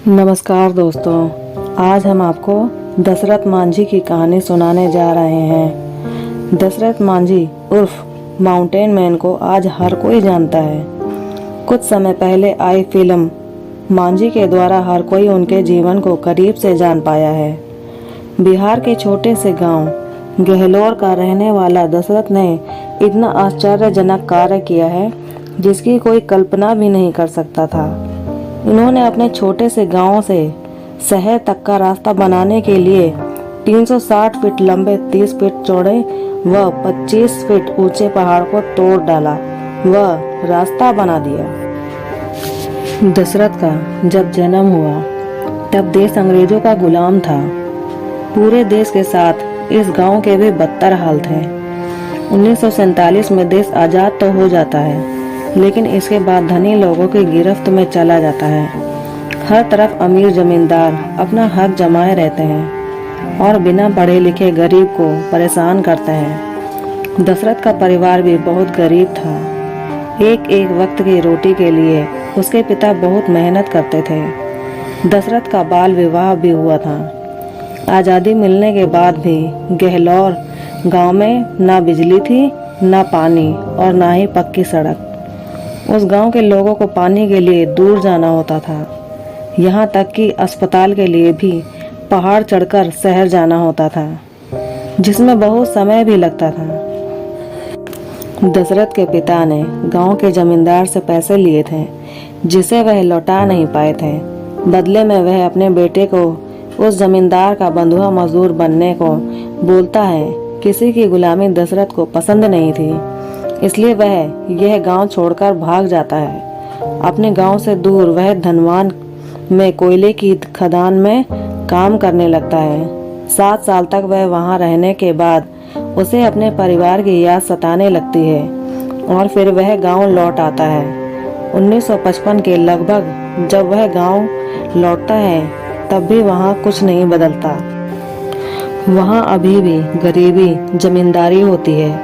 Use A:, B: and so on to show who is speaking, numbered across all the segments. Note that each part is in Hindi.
A: नमस्कार दोस्तों, आज हम आपको दशरथ मांझी की कहानी सुनाने जा रहे हैं। दशरथ मांझी उर्फ माउंटेन मैन को आज हर कोई जानता है। कुछ समय पहले आई फिल्म मांझी के द्वारा हर कोई उनके जीवन को करीब से जान पाया है। बिहार के छोटे से गांव गहलोर का रहने वाला दशरथ ने इतना आश्चर्यजनक कार्य किया है जिसकी कोई कल्पना भी नहीं कर सकता था। इन्होंने अपने छोटे से गांव से शहर तक का रास्ता बनाने के लिए 360 फीट लंबे, 30 फीट चौड़े व 25 फीट ऊंचे पहाड़ को तोड़ डाला व रास्ता बना दिया। दशरथ का जब जन्म हुआ तब देश अंग्रेजों का गुलाम था। पूरे देश के साथ इस गांव के भी बदतर हाल थे। 1947 में देश आजाद तो हो जाता है, लेकिन इसके बाद धनी लोगों की गिरफ्त में चला जाता है। हर तरफ अमीर जमींदार अपना हक जमाए रहते हैं और बिना पढ़े लिखे गरीब को परेशान करते हैं। दशरथ का परिवार भी बहुत गरीब था। एक एक वक्त की रोटी के लिए उसके पिता बहुत मेहनत करते थे। दशरथ का बाल विवाह भी हुआ था। आज़ादी मिलने के बाद भी गहलोर गांव में ना बिजली थी, ना पानी और ना ही पक्की सड़क। उस गांव के लोगों को पानी के लिए दूर जाना होता था। यहाँ तक कि अस्पताल के लिए भी पहाड़ चढ़कर शहर जाना होता था, जिसमें बहुत समय भी लगता था। दशरथ के पिता ने गांव के जमींदार से पैसे लिए थे, जिसे वह लौटा नहीं पाए थे। बदले में वह अपने बेटे को उस जमींदार का बंधुआ मजदूर बनने को बोलता है। किसी की गुलामी दशरथ को पसंद नहीं थी, इसलिए वह यह गांव छोड़कर भाग जाता है। अपने गांव से दूर वह धनवान में कोयले की खदान में काम करने लगता है। 7 साल तक वह वहां रहने के बाद उसे अपने परिवार की याद सताने लगती है और फिर वह गांव लौट आता है। 1955 के लगभग जब वह गांव लौटता है तब भी वहां कुछ नहीं बदलता। वहां अभी भी गरीबी जमींदारी होती है।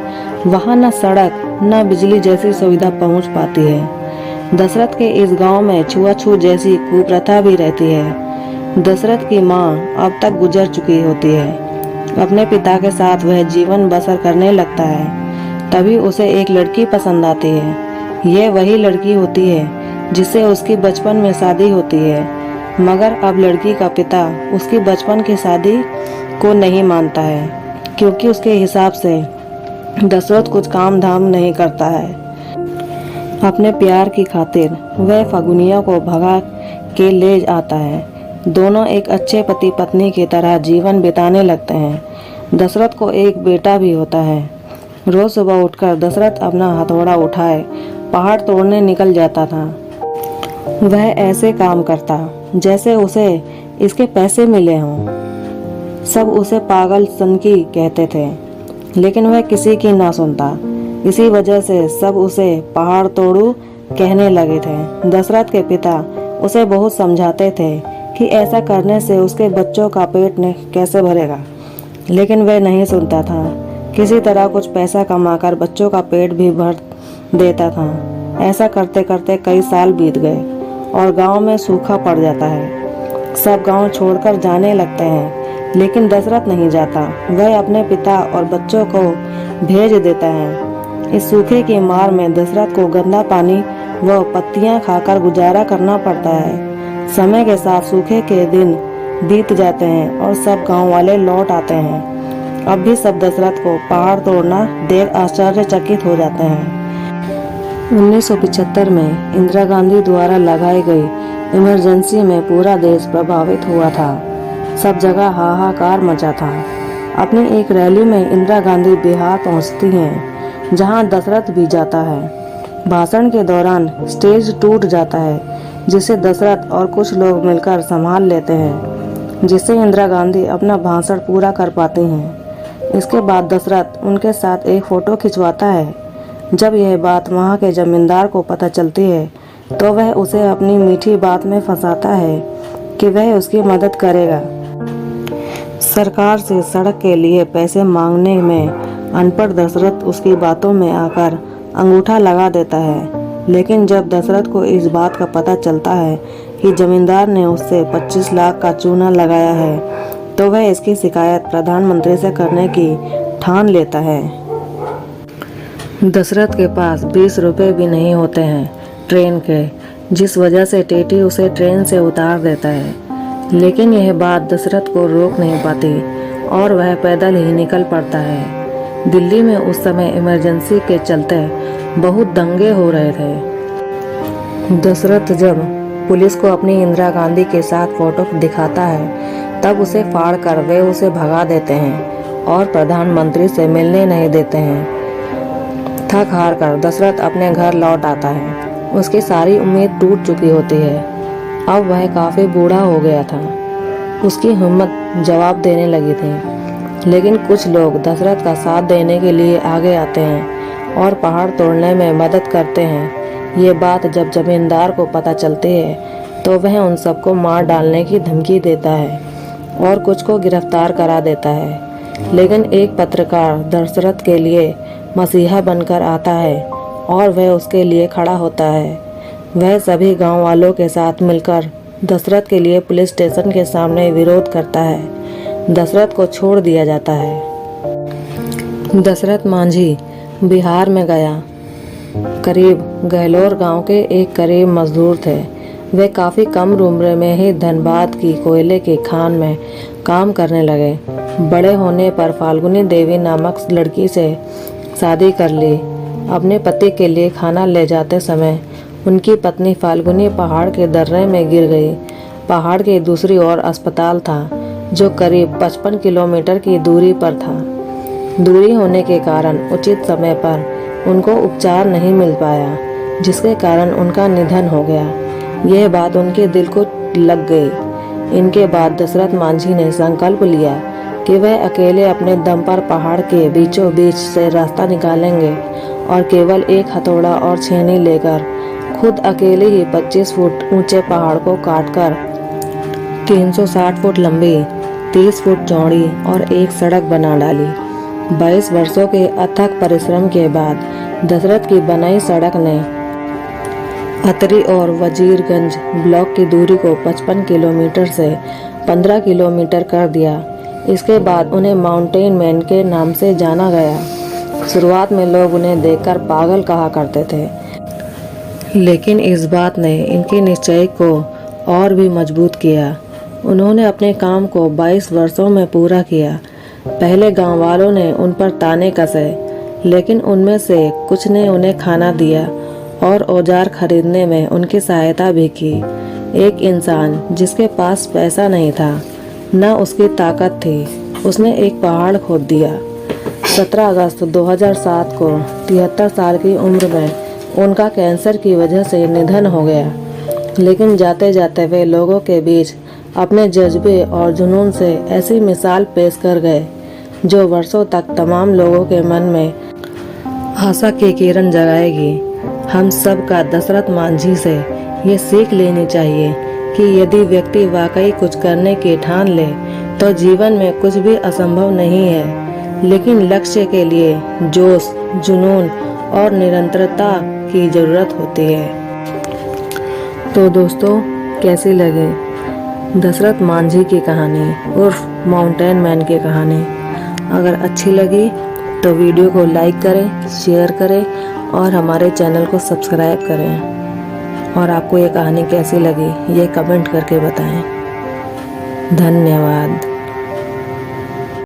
A: वहां न सड़क न बिजली जैसी सुविधा पहुंच पाती है। दशरथ के इस गांव में छुआछूत जैसी कुप्रथा भी रहती है। दशरथ की मां अब तक गुजर चुकी होती है। अपने पिता के साथ वह जीवन बसर करने लगता है। तभी उसे एक लड़की पसंद आती है। यह वही लड़की होती है जिससे उसकी बचपन में शादी होती है, मगर अब लड़की का पिता उसकी बचपन की शादी को नहीं मानता है, क्योंकि उसके हिसाब से दशरथ कुछ काम धाम नहीं करता है। अपने प्यार की खातिर वह फगुनिया को भगा के ले आता है। दोनों एक अच्छे पति पत्नी की तरह जीवन बिताने लगते हैं। दशरथ को एक बेटा भी होता है। रोज सुबह उठकर दशरथ अपना हथौड़ा उठाए पहाड़ तोड़ने निकल जाता था। वह ऐसे काम करता जैसे उसे इसके पैसे मिले हों। सब उसे पागल सनकी कहते थे, लेकिन वह किसी की ना सुनता। इसी वजह से सब उसे पहाड़ तोड़ू कहने लगे थे। दशरथ के पिता उसे बहुत समझाते थे कि ऐसा करने से उसके बच्चों का पेट कैसे भरेगा, लेकिन वह नहीं सुनता था। किसी तरह कुछ पैसा कमाकर बच्चों का पेट भी भर देता था। ऐसा करते करते कई साल बीत गए और गांव में सूखा पड़ जाता है। सब गांव छोड़कर जाने लगते हैं, लेकिन दशरथ नहीं जाता। वह अपने पिता और बच्चों को भेज देता है। इस सूखे की मार में दशरथ को गंदा पानी व पत्तियां खाकर गुजारा करना पड़ता है। समय के साथ सूखे के दिन बीत जाते हैं और सब गांव वाले लौट आते हैं। अब भी सब दशरथ को पहाड़ तोड़ना देख आश्चर्यचकित हो जाते हैं। 1975 में इंदिरा गांधी द्वारा लगाई गई इमरजेंसी में पूरा देश प्रभावित हुआ था। सब जगह हाहाकार मचा था। अपनी एक रैली में इंदिरा गांधी बिहार पहुंचती हैं, जहां दशरथ भी जाता है। भाषण के दौरान स्टेज टूट जाता है, जिसे दशरथ और कुछ लोग मिलकर संभाल लेते हैं, जिससे इंदिरा गांधी अपना भाषण पूरा कर पाती हैं। इसके बाद दशरथ उनके साथ एक फोटो खिंचवाता है। जब यह बात वहां के जमींदार को पता चलती है तो वह उसे अपनी मीठी बात में फंसाता है कि वह उसकी मदद करेगा। सरकार से सड़क के लिए पैसे मांगने में अनपढ़ दशरथ उसकी बातों में आकर अंगूठा लगा देता है। लेकिन जब दशरथ को इस बात का पता चलता है कि जमींदार ने उससे 25 लाख का चूना लगाया है, तो वह इसकी शिकायत प्रधानमंत्री से करने की ठान लेता है। दशरथ के पास 20 रुपए भी नहीं होते हैं ट्रेन के, जिस वजह से टेटी उसे ट्रेन से उतार देता है। लेकिन यह बात दशरथ को रोक नहीं पाती और वह पैदल ही निकल पड़ता है। दिल्ली में उस समय इमरजेंसी के चलते बहुत दंगे हो रहे थे। दशरथ जब पुलिस को अपनी इंदिरा गांधी के साथ फोटो दिखाता है, तब उसे फाड़ कर वे उसे भगा देते हैं और प्रधानमंत्री से मिलने नहीं देते हैं। थक हार कर दशरथ अपने घर लौट आता है। उसकी सारी उम्मीद टूट चुकी होती है। अब वह काफी बूढ़ा हो गया था। उसकी हिम्मत जवाब देने लगी थी। लेकिन कुछ लोग दशरथ का साथ देने के लिए आगे आते हैं और पहाड़ तोड़ने में मदद करते हैं। ये बात जब जमींदार को पता चलती है तो वह उन सबको मार डालने की धमकी देता है और कुछ को गिरफ्तार करा देता है। लेकिन एक पत्रकार दशरथ के लिए मसीहा बनकर आता है और वह उसके लिए खड़ा होता है। वह सभी गांव वालों के साथ मिलकर दशरथ के लिए पुलिस स्टेशन के सामने विरोध करता है। दशरथ को छोड़ दिया जाता है। दशरथ मांझी बिहार में गया। करीब गहलोर गांव के एक गरीब मजदूर थे। वे काफ़ी कम उम्र में ही धनबाद की कोयले की खान में काम करने लगे। बड़े होने पर फाल्गुनी देवी नामक लड़की से शादी कर ली। अपने पति के लिए खाना ले जाते समय उनकी पत्नी फाल्गुनी पहाड़ के दर्रे में गिर गई। पहाड़ की दूसरी ओर अस्पताल था, जो करीब 55 किलोमीटर की दूरी पर था। दूरी होने के कारण उचित समय पर उनको उपचार नहीं मिल पाया, जिसके कारण उनका निधन हो गया। यह बात उनके दिल को लग गई। इनके बाद दशरथ मांझी ने संकल्प लिया कि वह अकेले अपने दम पर पहाड़ के बीचों बीच से रास्ता निकालेंगे और केवल एक हथौड़ा और छेनी लेकर खुद अकेले ही 25 फुट ऊंचे पहाड़ को काटकर 360 फुट लंबी, 30 फुट चौड़ी और एक सड़क बना डाली। 22 वर्षों के अथक परिश्रम के बाद दशरथ की बनाई सड़क ने अतरी और वजीरगंज ब्लॉक की दूरी को 55 किलोमीटर से 15 किलोमीटर कर दिया। इसके बाद उन्हें माउंटेन मैन के नाम से जाना गया। शुरुआत में लोग उन्हें देखकर पागल कहा करते थे, लेकिन इस बात ने इनके निश्चय को और भी मजबूत किया। उन्होंने अपने काम को 22 वर्षों में पूरा किया। पहले गांव वालों ने उन पर ताने कसे, लेकिन उनमें से कुछ ने उन्हें खाना दिया और औजार खरीदने में उनकी सहायता भी की। एक इंसान जिसके पास पैसा नहीं था, न उसकी ताकत थी, उसने एक पहाड़ खोद दिया। 17 अगस्त 2007 को 73 साल की उम्र में उनका कैंसर की वजह से निधन हो गया। लेकिन जाते जाते वे लोगों के बीच अपने जज्बे और जुनून से ऐसी मिसाल पेश कर गए जो वर्षों तक तमाम लोगों के मन में आशा की किरण जगाएगी। हम सब का दशरथ मांझी से ये सीख लेनी चाहिए कि यदि व्यक्ति वाकई कुछ करने की ठान ले तो जीवन में कुछ भी असंभव नहीं है। लेकिन लक्ष्य के लिए जोश, जुनून और निरंतरता की जरूरत होती है। तो दोस्तों, कैसी लगी दशरथ मांझी की कहानी उर्फ माउंटेन मैन की कहानी? अगर अच्छी लगी तो वीडियो को लाइक करें, शेयर करें और हमारे चैनल को सब्सक्राइब करें। और आपको ये कहानी कैसी लगी ये कमेंट करके बताएं। धन्यवाद।